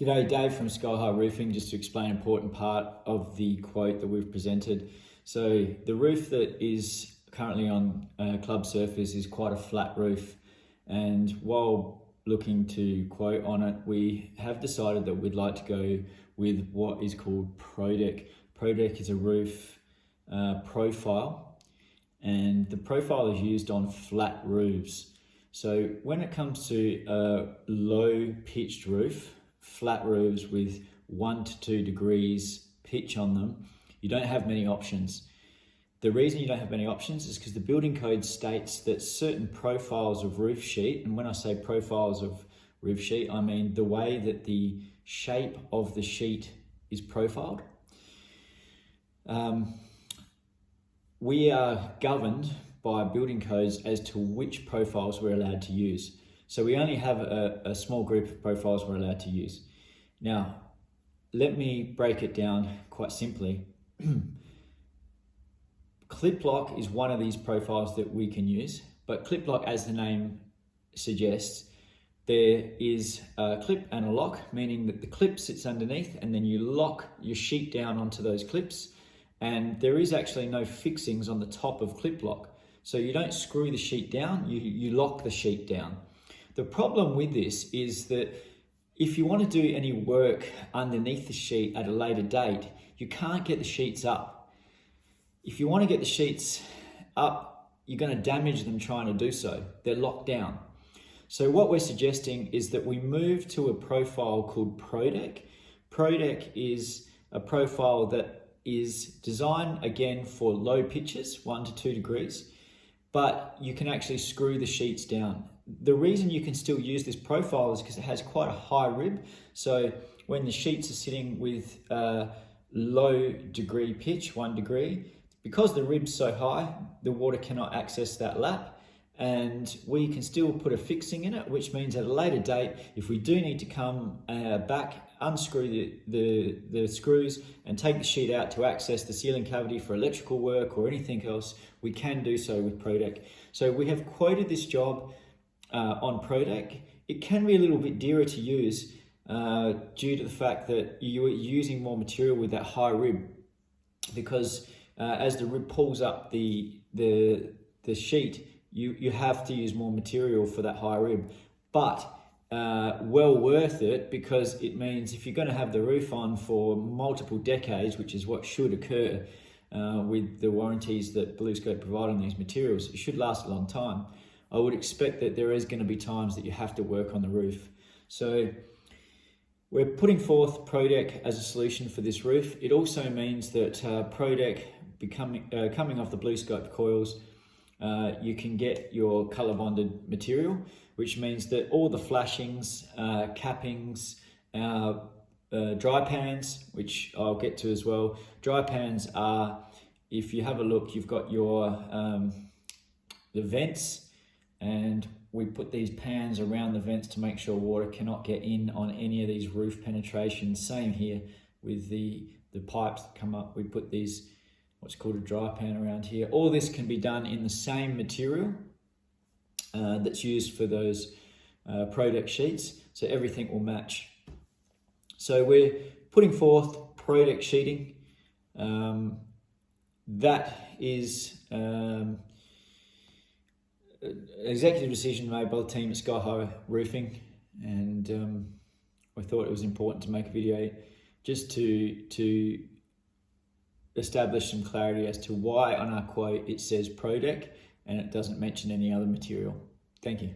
G'day, Dave from Sky High Roofing. Just to explain an important part of the quote that we've presented. So the roof that is currently on Club Surfers is quite a flat roof, and while looking to quote on it, we have decided that we'd like to go with what is called ProDek. ProDek is a roof profile, and the profile is used on flat roofs. So when it comes to a low pitched roof, flat roofs with 1 to 2 degrees pitch on them, you don't have many options. The reason you don't have many options is because the building code states that certain profiles of roof sheet, and when I say profiles of roof sheet, I mean the way that the shape of the sheet is profiled. We are governed by building codes as to which profiles we're allowed to use. So we only have a small group of profiles we're allowed to use. Now, let me break it down quite simply. Clip lock is one of these profiles that we can use, but clip lock, as the name suggests, there is a clip and a lock, meaning that the clip sits underneath and then you lock your sheet down onto those clips, and there is actually no fixings on the top of clip lock. So you don't screw the sheet down, you lock the sheet down. The problem with this is that if you want to do any work underneath the sheet at a later date, you can't get the sheets up. If you want to get the sheets up, you're going to damage them trying to do so. They're locked down. So what we're suggesting is that we move to a profile called ProDek. ProDek is a profile that is designed again for low pitches, 1 to 2 degrees, but you can actually screw the sheets down. The reason you can still use this profile is because it has quite a high rib. So when the sheets are sitting with low degree pitch, 1 degree, because the rib's so high, the water cannot access that lap, and we can still put a fixing in it, which means at a later date, if we do need to come back, unscrew the screws and take the sheet out to access the ceiling cavity for electrical work or anything else, we can do so with ProDek. So we have quoted this job on ProDek. It can be a little bit dearer to use due to the fact that you're using more material with that high rib, because as the rib pulls up the sheet, you have to use more material for that high rib. But well worth it, because it means if you're going to have the roof on for multiple decades, which is what should occur with the warranties that BlueScope provide on these materials, it should last a long time. I would expect that there is going to be times that you have to work on the roof. So we're putting forth ProDek as a solution for this roof. It also means that ProDek coming off the BlueScope coils, you can get your color bonded material, which means that all the flashings, cappings, dry pans, which I'll get to as well. Dry pans are, if you have a look, you've got your the vents, and we put these pans around the vents to make sure water cannot get in on any of these roof penetrations. Same here with the pipes that come up. We put these, what's called a dry pan around here. All this can be done in the same material that's used for those ProDek sheets, so everything will match. So we're putting forth ProDek sheeting. That is executive decision made by the team at Sky High Roofing, and I thought it was important to make a video just to establish some clarity as to why on our quote it says ProDek and it doesn't mention any other material. Thank you.